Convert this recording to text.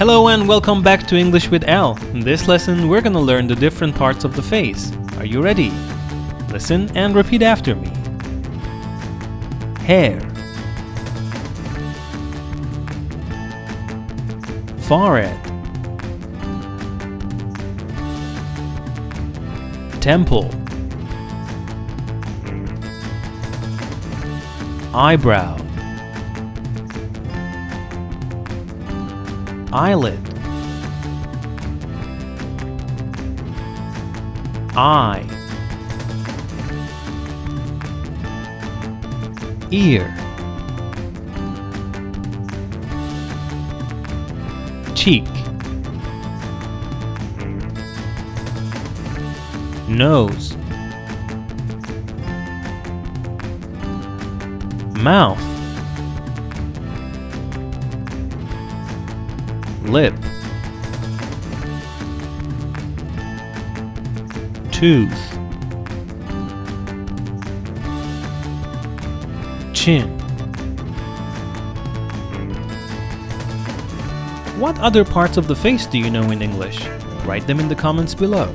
Hello and welcome back to English with Al. In this lesson, we're gonna learn the different parts of the face. Are you ready? Listen and repeat after me. Hair, forehead, temple, eyebrow, eyelid, eye, ear, cheek, nose, mouth, lip, tooth, chin. What other parts of the face do you know in English? Write them in the comments below.